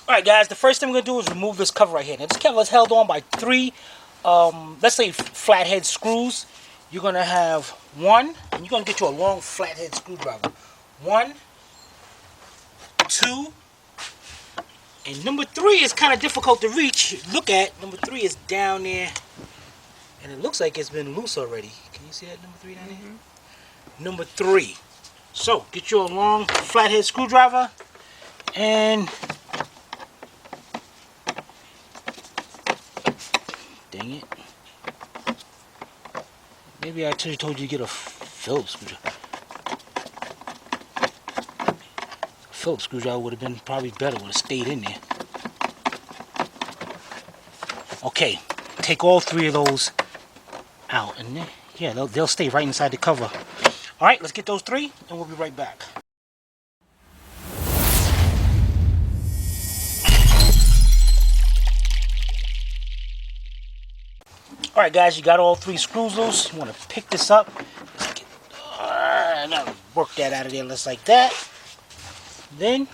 Alright guys, the first thing we're going to do is remove this cover right here. Now this cover is held on by three, let's say flathead screws. You're going to have one, and you're going to get you a long flathead screwdriver. 1, 2, and number 3 is kind of difficult to reach. Look at, number 3 is down there, and it looks like it's been loose already. Can you see that number 3 down there? Number 3. So, get you a long flathead screwdriver, and dang it. Maybe I told you to get a Phillips screwdriver. Phillips screwdriver would have been probably better, would have stayed in there. Okay, take all 3 of those out, and yeah, they'll stay right inside the cover. All right, let's get those 3, and we'll be right back. All right, guys, you got all 3 screws loose. You want to pick this up. Now work that out of there just like that. Then you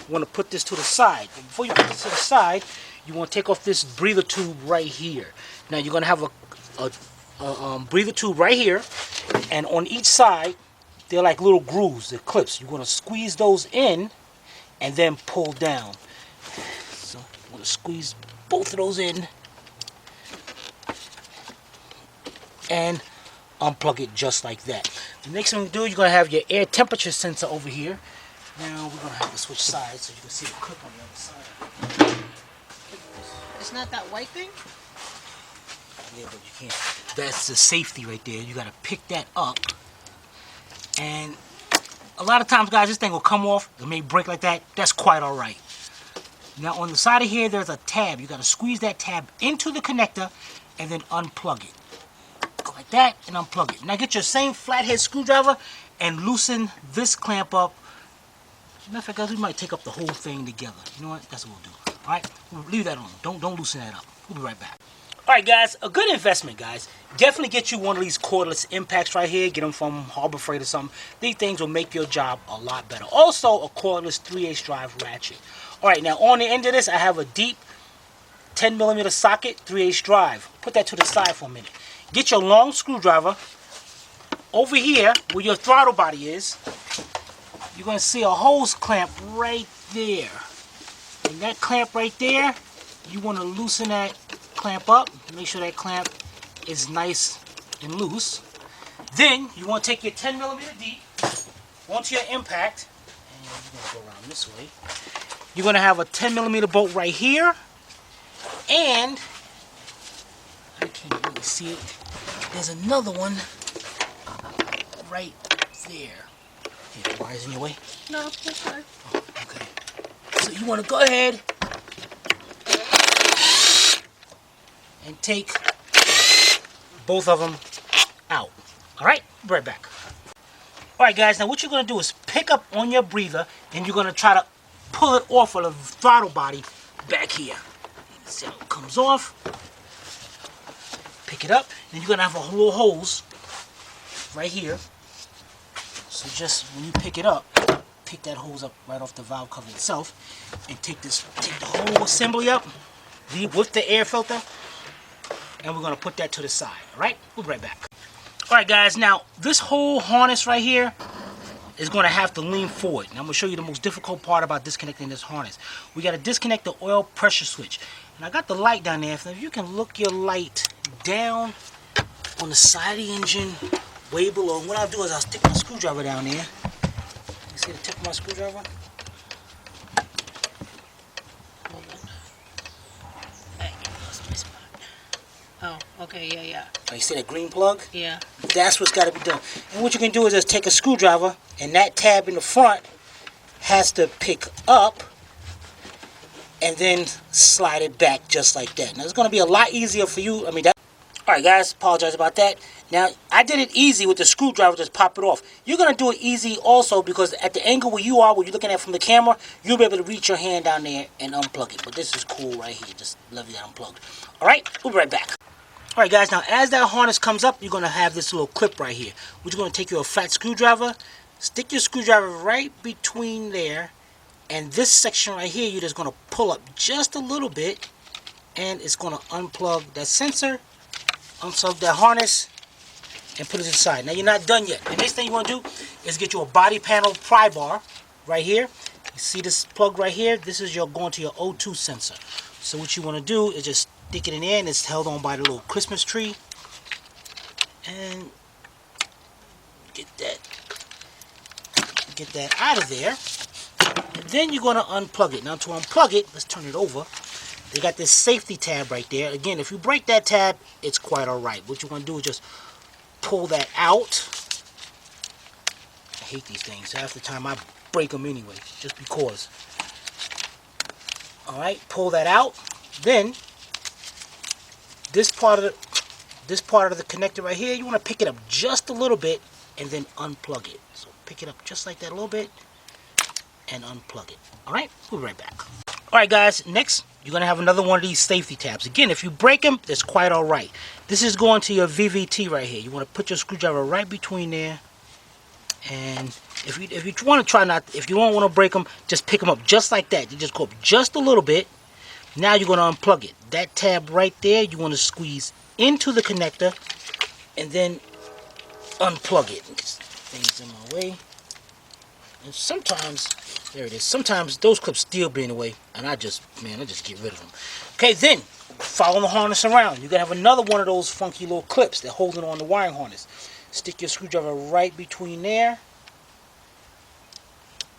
want to put this to the side. But before you put this to the side, you want to take off this breather tube right here. Now you're going to have a breather tube right here, and on each side they're like little grooves, they're clips. You're going to squeeze those in and then pull down. So you want to squeeze both of those in and unplug it just like that. The next thing you do, you're going to have your air temperature sensor over here. Now we're going to have to switch sides so you can see the clip on the other side. It's not that white thing? Yeah, but you can't. That's the safety right there. You got to pick that up. And a lot of times, guys, this thing will come off. It may break like that. That's quite all right. Now on the side of here, there's a tab. You got to squeeze that tab into the connector and then unplug it. Go like that and unplug it. Now get your same flathead screwdriver and loosen this clamp up. Matter of fact, guys, we might take up the whole thing together. You know what? That's what we'll do. All right, we'll leave that on. Don't loosen that up. We'll be right back. All right, guys, a good investment, guys. Definitely get you one of these cordless impacts right here. Get them from Harbor Freight or something. These things will make your job a lot better. Also, a cordless 3/8 drive ratchet. All right, now on the end of this, I have a deep 10mm socket 3/8 drive. Put that to the side for a minute. Get your long screwdriver. Over here, where your throttle body is, you're going to see a hose clamp right there. And that clamp right there, you want to loosen that clamp up. Make sure that clamp is nice and loose. Then you want to take your 10mm deep onto your impact, and you're going to go around this way. You're going to have a 10mm bolt right here, and I can't really see it. There's another one right there. Here, why is it in your way? No, that's fine. Oh, okay. So you want to go ahead and take both of them out. Alright, be right back. Alright guys, now what you're going to do is pick up on your breather and you're going to try to pull it off of the throttle body back here. See how it comes off. Pick it up, and you're going to have a little hose right here. So just when you pick it up, pick that hose up right off the valve cover itself and take the whole assembly up with the air filter, and we're going to put that to the side. Alright, we'll be right back. Alright guys, now this whole harness right here is going to have to lean forward. Now I'm going to show you the most difficult part about disconnecting this harness. We got to disconnect the oil pressure switch. And I got the light down there. If you can look your light down on the side of the engine, way below. What I'll do is I'll stick my screwdriver down there. You see the tip of my screwdriver? Hold on. Hey, lost my spot. Oh, okay, yeah. Oh, you see that green plug? Yeah. That's what's got to be done. And what you can do is just take a screwdriver, and that tab in the front has to pick up and then slide it back just like that. Now it's going to be a lot easier for you. Alright guys, apologize about that. Now I did it easy with the screwdriver, just pop it off. You're going to do it easy also because at the angle where you are, where you're looking at from the camera, you'll be able to reach your hand down there and unplug it. But this is cool right here, just leave it unplugged. Alright, we'll be right back. Alright guys, now as that harness comes up, you're going to have this little clip right here. We're going to take your flat screwdriver, stick your screwdriver right between there, And this section right here, you're just going to pull up just a little bit, and it's going to unplug that sensor, unplug that harness, and put it inside. Now you're not done yet. The next thing you want to do is get you a body panel pry bar right here. You see this plug right here? This is your going to your O2 sensor. So what you want to do is just stick it in there, and it's held on by the little Christmas tree. And get that out of there. And then you're going to unplug it. Now to unplug it, let's turn it over. They got this safety tab right there. Again, if you break that tab, it's quite alright. What you're going to do is just pull that out. I hate these things. Half the time I break them anyway, just because. Alright, pull that out. Then this part of the connector right here, you want to pick it up just a little bit and then unplug it. So pick it up just like that a little bit and unplug it. Alright, we'll be right back. Alright guys, next you're going to have another one of these safety tabs. Again, if you break them, that's quite alright. This is going to your VVT right here. You want to put your screwdriver right between there. And if you want to try not, if you don't want to break them, just pick them up just like that. You just go up just a little bit. Now you're going to unplug it. That tab right there, you want to squeeze into the connector and then unplug it. Things in my way. And sometimes, there it is. Sometimes those clips still be in the way, and I just get rid of them. Okay, then follow the harness around. You're gonna have another one of those funky little clips that hold it on the wiring harness. Stick your screwdriver right between there.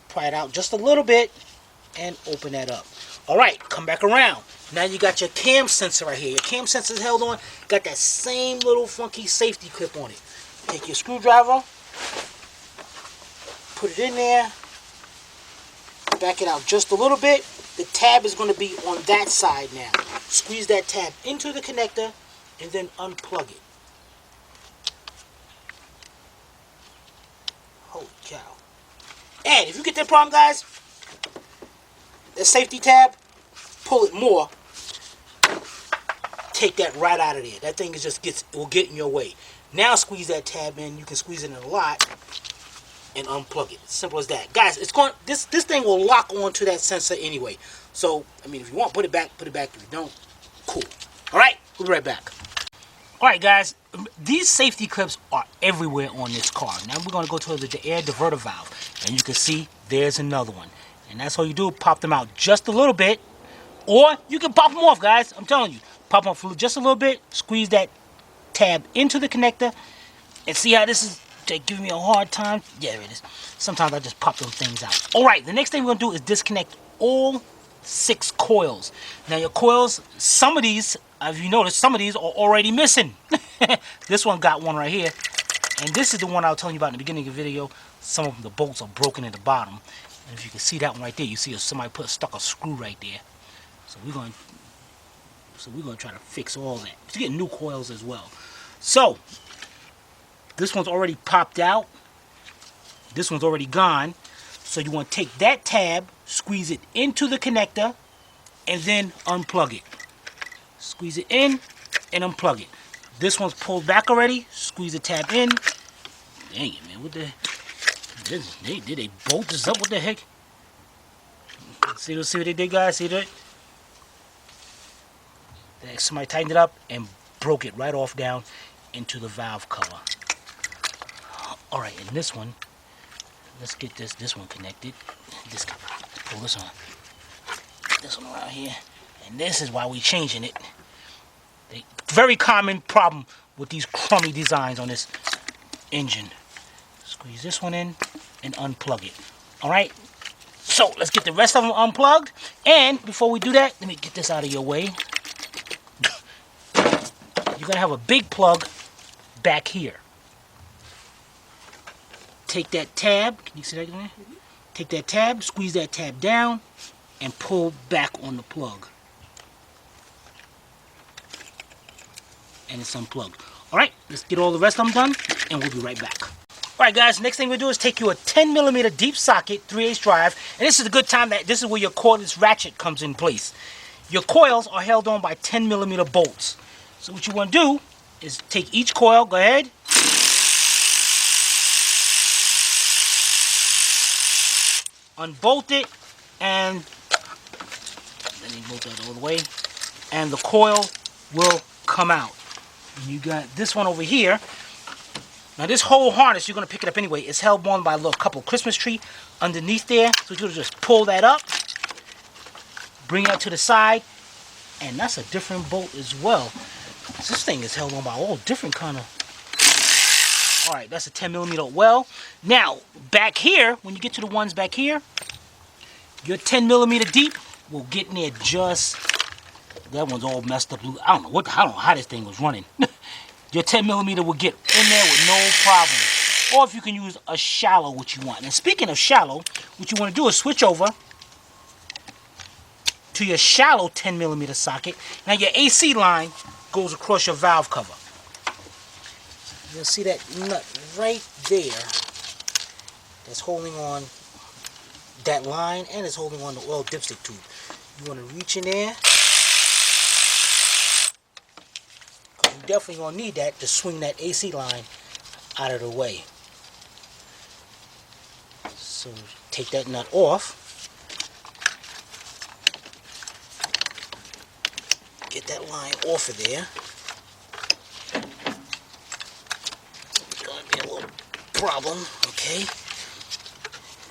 Pry it out just a little bit, and open that up. All right, come back around. Now you got your cam sensor right here. Your cam sensor is held on. Got that same little funky safety clip on it. Take your screwdriver. Put it in there, back it out just a little bit. The tab is going to be on that side now. Squeeze that tab into the connector and then unplug it. Holy cow. And if you get that problem, guys, the safety tab, pull it more. Take that right out of there. That thing is just will get in your way. Now squeeze that tab in. You can squeeze it in a lot. And unplug it. Simple as that, guys. It's going. This thing will lock onto that sensor anyway. So I mean, if you want, put it back. Put it back. If you don't, cool. All right, we'll be right back. All right, guys. These safety clips are everywhere on this car. Now we're going to go to the air diverter valve, and you can see there's another one. And that's all you do. Pop them out just a little bit, or you can pop them off, guys. I'm telling you, pop them off just a little bit. Squeeze that tab into the connector, and see how this is. They're giving me a hard time. Yeah, there it is. Sometimes I just pop them things out. Alright, the next thing we're going to do is disconnect all 6 coils. Now your coils, some of these, if you notice, some of these are already missing. This one got one right here. And this is the one I was telling you about in the beginning of the video. Some of them, the bolts are broken at the bottom. And if you can see that one right there, you see somebody stuck a screw right there. So we're going to try to fix all that. To get new coils as well. So this one's already popped out. This one's already gone. So you want to take that tab, squeeze it into the connector, and then unplug it. Squeeze it in and unplug it. This one's pulled back already. Squeeze the tab in. Dang it, man. What the heck? Did they bolt this up? What the heck? See what they did, guys? See that? Somebody tightened it up and broke it right off down into the valve cover. Alright, and this one, let's get this one connected. Pull this one around here. And this is why we're changing it. Very common problem with these crummy designs on this engine. Squeeze this one in and unplug it. Alright, so let's get the rest of them unplugged. And before we do that, let me get this out of your way. You're going to have a big plug back here. Take that tab, can you see that in there? Mm-hmm. Take that tab, squeeze that tab down, and pull back on the plug. And it's unplugged. Alright, let's get all the rest of them done, and we'll be right back. Alright guys, next thing we'll do is take you a 10mm deep socket 3/8 drive, and this is a good time this is where your cordless ratchet comes in place. Your coils are held on by 10mm bolts. So what you want to do is take each coil, go ahead, unbolt it, and let me move that all the way, and the coil will come out. And you got this one over here. Now this whole harness, you're going to pick it up anyway. It's held on by a little couple Christmas tree underneath there. So you'll just pull that up, bring that to the side, and that's a different bolt as well. This thing is held on by all different kind of... Alright, that's a 10mm well. Now, back here, when you get to the ones back here, your 10mm deep will get in there just... That one's all messed up. I don't know how this thing was running. Your 10mm will get in there with no problem. Or if you can use a shallow, what you want. And speaking of shallow, what you want to do is switch over to your shallow 10mm socket. Now your AC line goes across your valve cover. You'll see that nut right there that's holding on that line, and it's holding on the oil dipstick tube. You want to reach in there. You definitely going to need that to swing that AC line out of the way. So take that nut off. Get that line off of there. It's going to be a little problem, okay?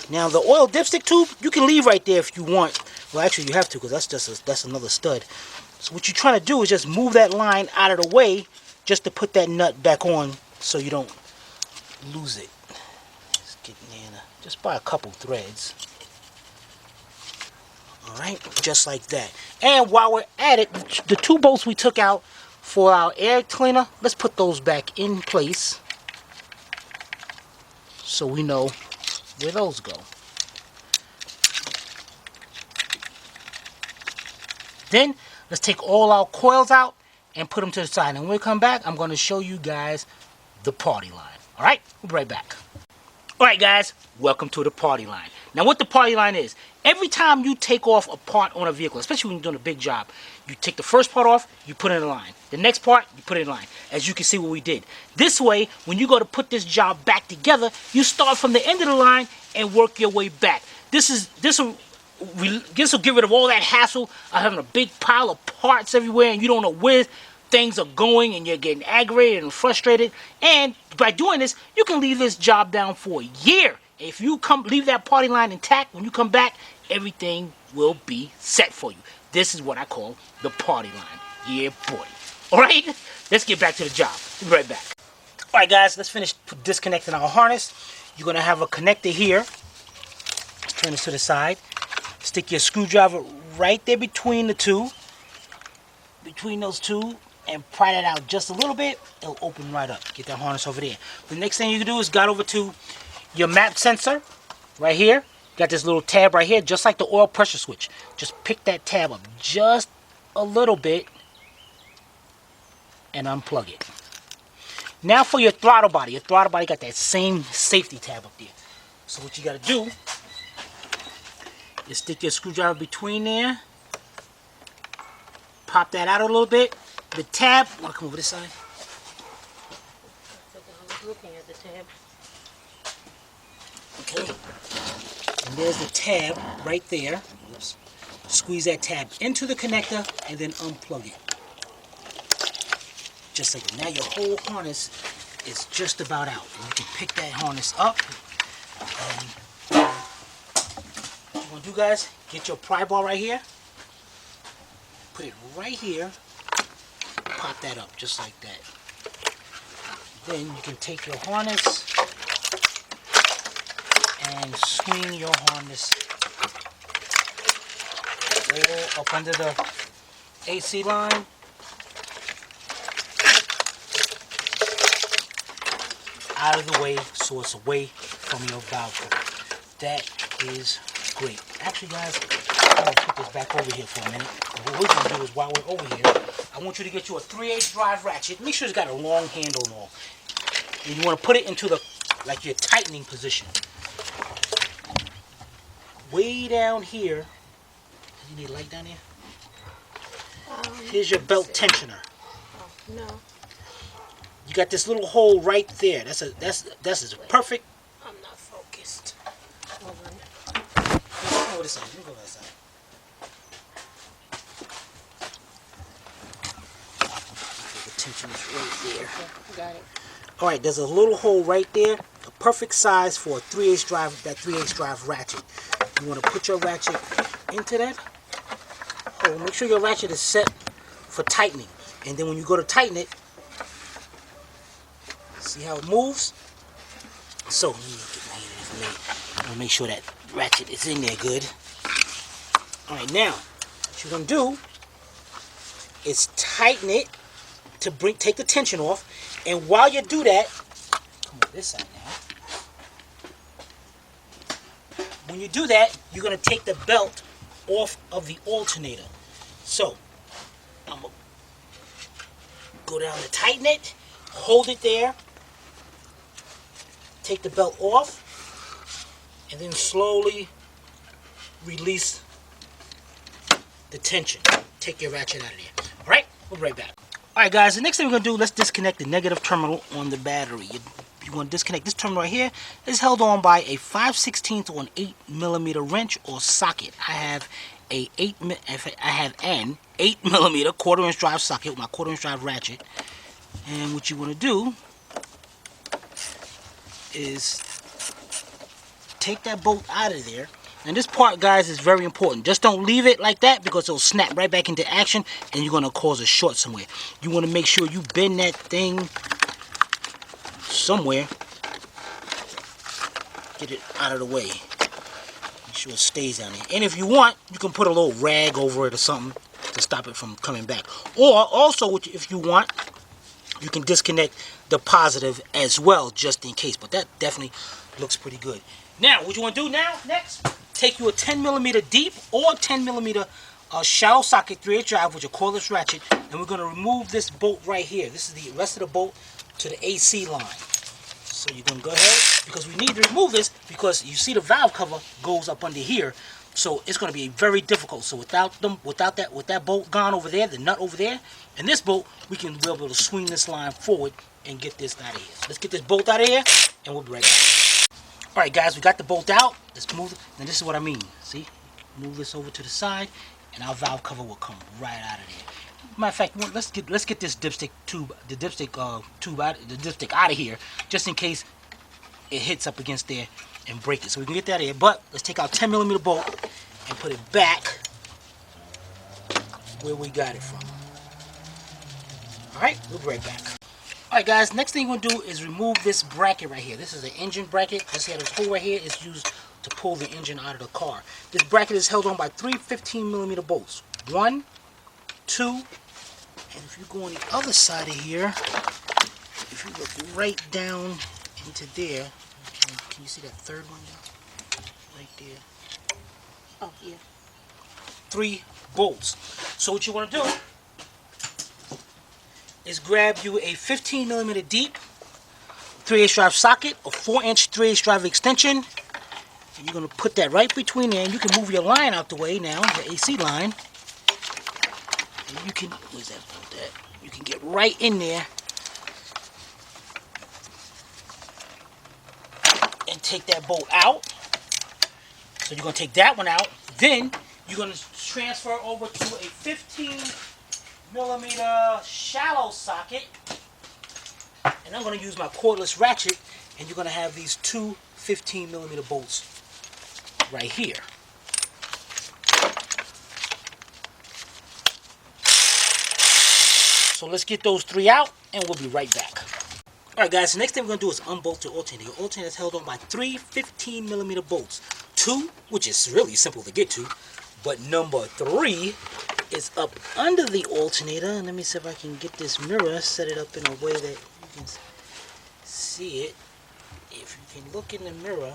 Now the oil dipstick tube, you can leave right there if you want. Well, actually you have to, because that's another stud. So what you're trying to do is just move that line out of the way just to put that nut back on so you don't lose it. Just get in there, just by a couple threads. Alright, just like that. And while we're at it, the 2 bolts we took out for our air cleaner, let's put those back in place so we know where those go. Then let's take all our coils out and put them to the side. And when we come back, I'm going to show you guys the party line. Alright, we'll be right back. Alright guys, welcome to the party line. Now what the party line is, every time you take off a part on a vehicle, especially when you're doing a big job, you take the first part off, you put it in line. The next part, you put it in line. As you can see what we did. This way, when you go to put this job back together, you start from the end of the line and work your way back. This will get rid of all that hassle of having a big pile of parts everywhere and you don't know where things are going and you're getting aggravated and frustrated. And by doing this, you can leave this job down for a year. If you leave that party line intact, when you come back, everything will be set for you. This is what I call the party line. Yeah, boy. Alright, let's get back to the job. We'll be right back. Alright guys, let's finish disconnecting our harness. You're going to have a connector here. Turn this to the side. Stick your screwdriver right there between the two. Between those two. And pry that out just a little bit. It'll open right up. Get that harness over there. The next thing you can do is go over to your map sensor. Right here. Got this little tab right here. Just like the oil pressure switch. Just pick that tab up just a little bit. And unplug it. Now for your throttle body. Your throttle body got that same safety tab up there. So what you got to do is stick your screwdriver between there. Pop that out a little bit. The tab, want to come over this side? I was looking at the tab. Okay. And there's the tab right there. Oops. Squeeze that tab into the connector and then unplug it. Just like that. Now your whole harness is just about out. And you can pick that harness up. What you want to do, guys, get your pry bar right here. Put it right here. Pop that up just like that. Then you can take your harness and swing your harness all up under the AC line. Out of the way so it's away from your valve cover. That is great. Actually guys, I'm going to put this back over here for a minute. What we're going to do is while we're over here, I want you to get you a 3/8 drive ratchet. Make sure it's got a long handle and all. And you want to put it into the, like your tightening position. Way down here. You need a light down here? Here's your belt tensioner. Oh, no. You got this little hole right there. That's perfect. I'm not focused. Hold on. Over this side. Let me go that side. The tension is right there. Got it. All right, there's a little hole right there, a perfect size for a 3/8 drive, that 3/8 drive ratchet. You want to put your ratchet into that hole. Make sure your ratchet is set for tightening. And then when you go to tighten it, see how it moves? So, let me get my hand in there. I'm going to make sure that ratchet is in there good. All right, now, what you're going to do is tighten it to take the tension off. And while you do that, come on this side now. When you do that, you're going to take the belt off of the alternator. So, I'm going to go down to tighten it, hold it there, take the belt off, and then slowly release the tension. Take your ratchet out of there. All right, we'll be right back. All right, guys, the next thing we're going to do, let's disconnect the negative terminal on the battery. You want to disconnect this terminal right here. It's held on by a 5/16 or an 8mm wrench or socket. I have an 8mm 1/4" drive socket with my 1/4" drive ratchet. And what you want to do is take that bolt out of there. And this part, guys, is very important. Just don't leave it like that because it'll snap right back into action and you're going to cause a short somewhere. You want to make sure you bend that thing somewhere. Get it out of the way. Make sure it stays down there. And if you want, you can put a little rag over it or something to stop it from coming back. Or also, if you want, you can disconnect the positive as well, just in case. But that definitely looks pretty good. Now, what you want to do now, next, take you a 10mm deep or 10mm shallow socket 3/8 drive with your cordless ratchet, and we're going to remove this bolt right here. This is the rest of the bolt to the AC line. So you're going to go ahead, because we need to remove this because you see the valve cover goes up under here. So it's going to be very difficult. So with that bolt gone over there, the nut over there, and this bolt, we'll be able to swing this line forward and get this out of here. So let's get this bolt out of here, and we'll be right back. All right, guys, we got the bolt out. Let's move it. Now this is what I mean. See, move this over to the side, and our valve cover will come right out of there. Matter of fact, let's get this dipstick tube, the dipstick out of here, just in case it hits up against there and break it. So we can get that in. But let's take our 10mm bolt and put it back where we got it from. All right, we'll be right back. All right, guys, next thing we're going to do is remove this bracket right here. This is an engine bracket. This here, this hole right here is used to pull the engine out of the car. This bracket is held on by 3 15mm bolts. 1, 2, and if you go on the other side of here, if you look right down into there, can you see that third one now? Right there. Oh, yeah. 3 bolts. So what you want to do is grab you a 15mm deep 3/8 drive socket, a 4-inch 3/8 drive extension, and you're going to put that right between there, and you can move your line out the way now, the AC line, and you can, where's that bolt at? You can get right in there and take that bolt out. So you're going to take that one out, then you're going to transfer over to a 15mm shallow socket, and I'm going to use my cordless ratchet, and you're going to have these 2 15mm bolts right here. So let's get those 3 out, and we'll be right back. Alright, guys, the next thing we're going to do is unbolt the alternator. The alternator is held on by 3 15mm bolts. 2, which is really simple to get to, but number 3 is up under the alternator. And let me see if I can get this mirror, set it up in a way that you can see it. If you can look in the mirror,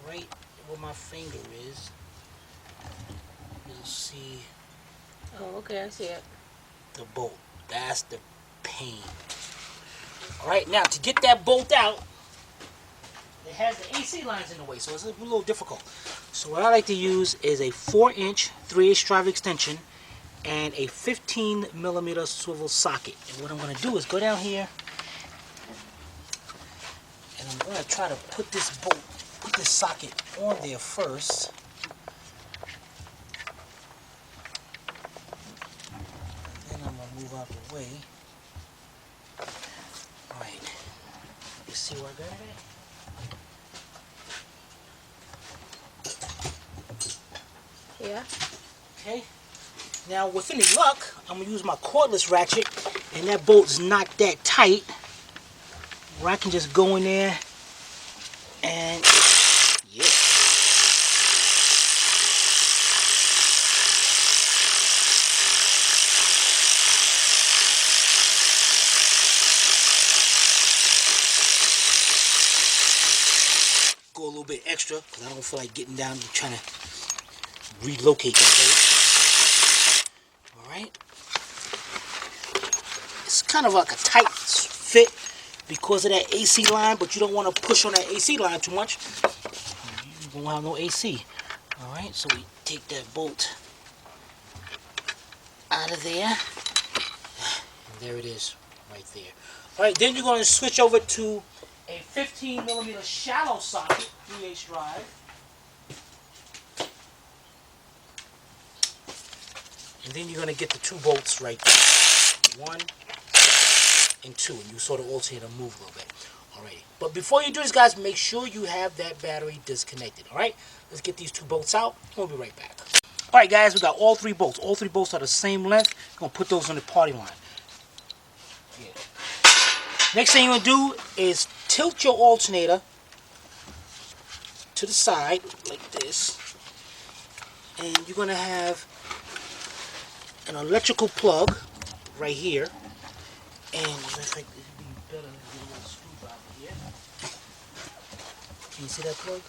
right where my finger is, you'll see. Oh, okay, I see it. The bolt. That's the pain. Alright, now to get that bolt out, it has the AC lines in the way, so it's a little difficult. So what I like to use is a 4-inch 3/8 drive extension and a 15mm swivel socket. And what I'm going to do is go down here, and I'm going to try to put this bolt, put this socket on there first. way. Alright. You see where I got it at? Yeah. Okay. Now with any luck, I'm gonna use my cordless ratchet, and that bolt's not that tight, where I can just go in there and yeah. Go a little bit extra because I don't feel like getting down and trying to relocate that bolt. Alright. It's kind of like a tight fit because of that AC line, but you don't want to push on that AC line too much. You won't have no AC. Alright, so we take that bolt out of there. And there it is, right there. Alright, then you're going to switch over to a 15mm shallow socket 3/8 drive. And then you're going to get the 2 bolts right there. 1 and 2. And you sort of alternate and move a little bit. Alrighty. But before you do this, guys, make sure you have that battery disconnected. Alright? Let's get these 2 bolts out. We'll be right back. Alright, guys, we got all 3 bolts. All 3 bolts are the same length. We're going to put those on the party line. Yeah. Next thing you're going to do is tilt your alternator to the side like this. And you're going to have an electrical plug right here, and in fact, it'd be better to get a little screwdriver here. Can you see that plug?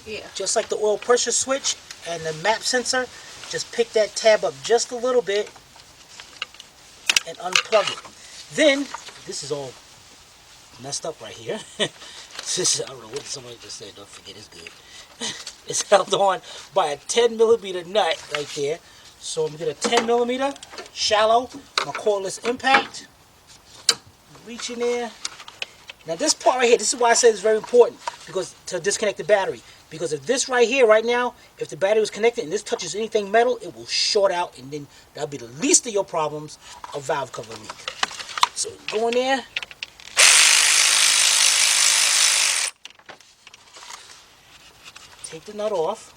Yeah. Just like the oil pressure switch and the map sensor, just pick that tab up just a little bit and unplug it. Then, this is all messed up right here. This is, I don't know what somebody just said, don't forget, it's good. It's held on by a 10mm nut right there. So I'm going to get a 10mm shallow, my cordless impact. Reach in there. Now this part right here, this is why I said it's very important, because to disconnect the battery. Because if this right here, right now, if the battery was connected and this touches anything metal, it will short out, and then that'll be the least of your problems of valve cover leak. So go in there. Take the nut off.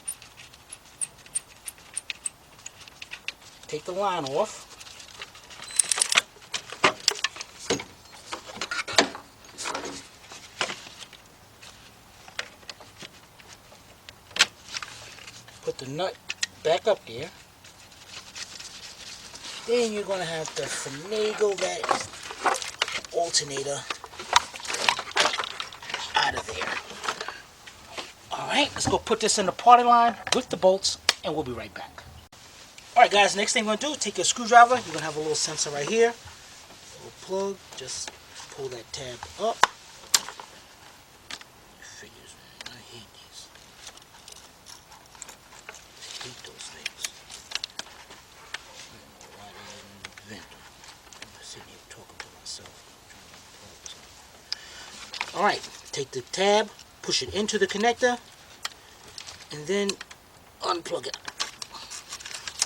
Take the line off. Put the nut back up there. Then you're going to have to finagle that alternator out of there. Alright, let's go put this in the party line with the bolts, and we'll be right back. Alright guys, next thing we're going to do is take your screwdriver. You're going to have a little sensor right here. A little plug. Just pull that tab up. Figures, man. I hate these. I hate those things. Why they even invent them. I'm sitting here talking to myself. Alright, take the tab, push it into the connector, and then unplug it.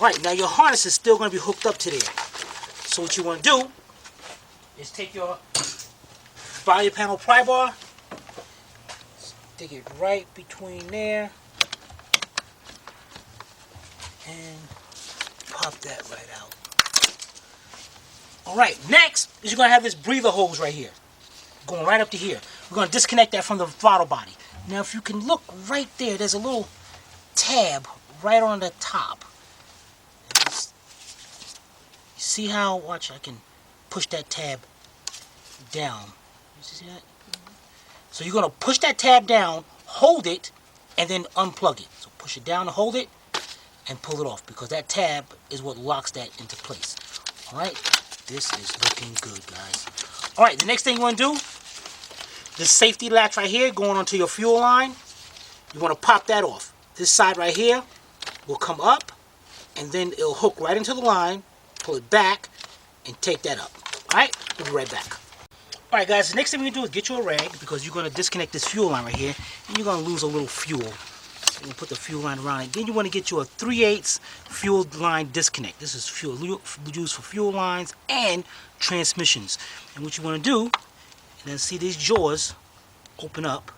Alright, now your harness is still going to be hooked up to there. So what you want to do is take your body panel pry bar, stick it right between there, and pop that right out. Alright, next is you're going to have this breather hose right here, going right up to here. We're going to disconnect that from the throttle body. Now if you can look right there, there's a little tab right on the top. See how, watch, I can push that tab down. You see that? So you're going to push that tab down, hold it, and then unplug it. So push it down and hold it, and pull it off, because that tab is what locks that into place. Alright, this is looking good, guys. Alright, the next thing you want to do, this safety latch right here going onto your fuel line, you want to pop that off. This side right here will come up, and then it'll hook right into the line. Pull it back and take that up. Alright, we'll be right back. Alright guys, the next thing we're going to do is get you a rag, because you're going to disconnect this fuel line right here, and you're going to lose a little fuel. We'll put the fuel line around it. Then you want to get you a 3/8 fuel line disconnect. This is fuel used for fuel lines and transmissions. And what you want to do, and then see these jaws open up.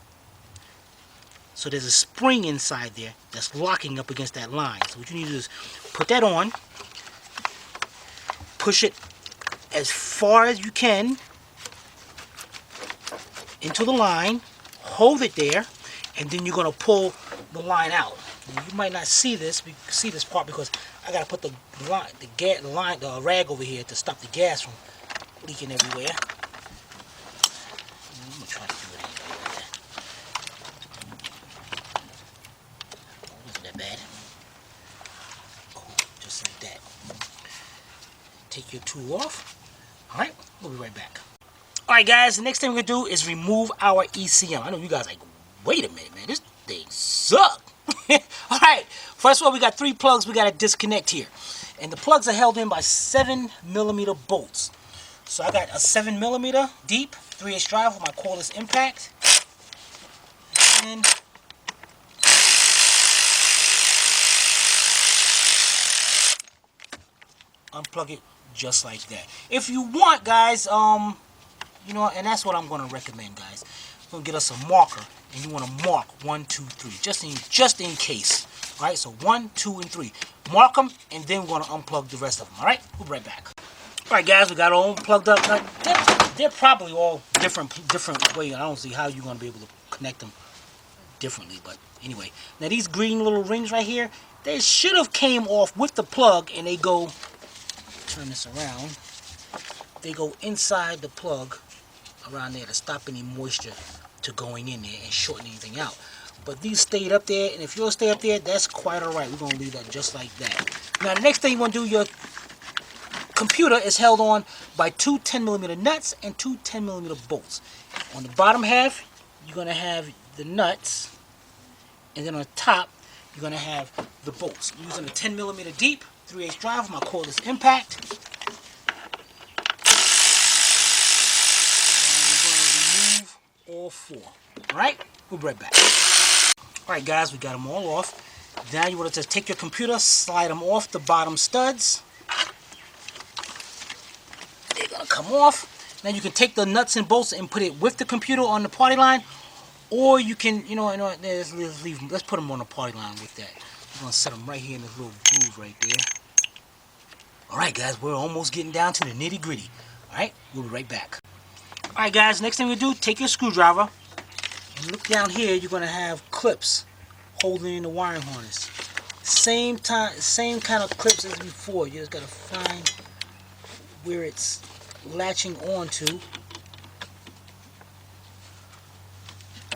So there's a spring inside there that's locking up against that line. So what you need to do is put that on, push it as far as you can into the line, hold it there, and then you're going to pull the line out. Now, you might not see this part because I got to put the rag over here to stop the gas from leaking everywhere. I'm going to try to do it anyway. Wasn't that bad? Cool, just like that. Take your tool off. Alright, we'll be right back. Alright guys, the next thing we're going to do is remove our ECM. I know you guys are like, wait a minute, man, this thing sucks. Alright, first of all, we got 3 plugs we got to disconnect here. And the plugs are held in by 7mm bolts. So I got a 7mm deep 3/8 drive with my cordless impact. And unplug it just like that. If you want, guys, you know, and that's what I'm going to recommend, guys. We're going to get us a marker, and you want to mark 1, 2, 3, just in case. All right, so 1, 2, and 3. Mark them, and then we're going to unplug the rest of them. All right, we'll be right back. All right, guys, we got all plugged up. Now, they're probably all different ways. I don't see how you're going to be able to connect them differently, but anyway. Now these green little rings right here, they should have came off with the plug, and they go. Turn this around. They go inside the plug around there to stop any moisture to going in there and shorten anything out. But these stayed up there, and if yours stay up there, that's quite alright. We're going to leave that just like that. Now the next thing you want to do, your computer is held on by 2 10mm nuts and 2 10mm bolts. On the bottom half, you're going to have the nuts, and then on the top, you're going to have the bolts. I'm using a 10mm deep 3/8 drive with my cordless impact. All 4. Alright, we'll be right back. Alright guys, we got them all off. Now you want to just take your computer, slide them off the bottom studs. They're going to come off. Now you can take the nuts and bolts and put it with the computer on the party line. Or you can, let's put them on the party line with that. We're going to set them right here in this little groove right there. Alright guys, we're almost getting down to the nitty gritty. Alright, we'll be right back. Alright guys, next thing we do, take your screwdriver and look down here. You're going to have clips holding in the wiring harness. Same kind of clips as before. You just got to find where it's latching onto.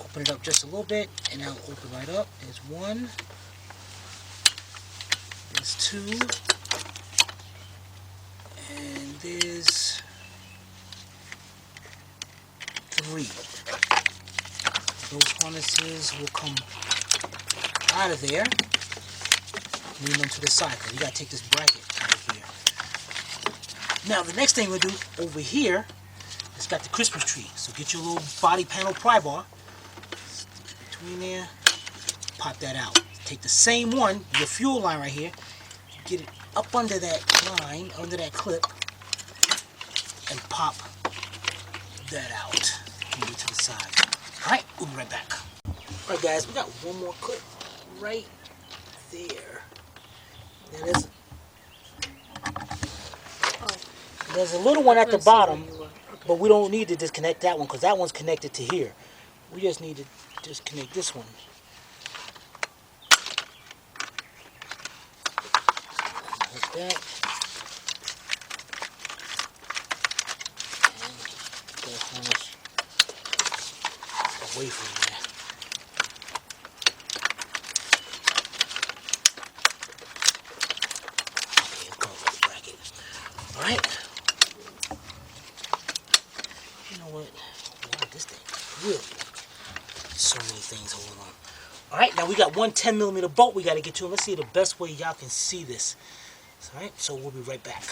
Open it up just a little bit and now open right up. There's 1. There's 2. And there's 3. Those harnesses will come out of there. Lean them to the side because you got to take this bracket out of here. Now the next thing we'll do over here, it's got the Christmas tree. So get your little body panel pry bar. Stick it between there. Pop that out. Take the same one, your fuel line right here. Get it up under that line, under that clip, and pop that out. Move it to the side. Alright, we'll be right back. Alright guys, we got one more clip right there. Now there's a little one at the bottom, but we don't need to disconnect that one because that one's connected to here. We just need to disconnect this one. Like that. Away from there. Okay, let's go with the bracket. Alright. You know what? Wow, this thing really so many things holding on. Alright, now we got 1 10mm bolt we got to get to. Let's see the best way y'all can see this. Alright, so we'll be right back.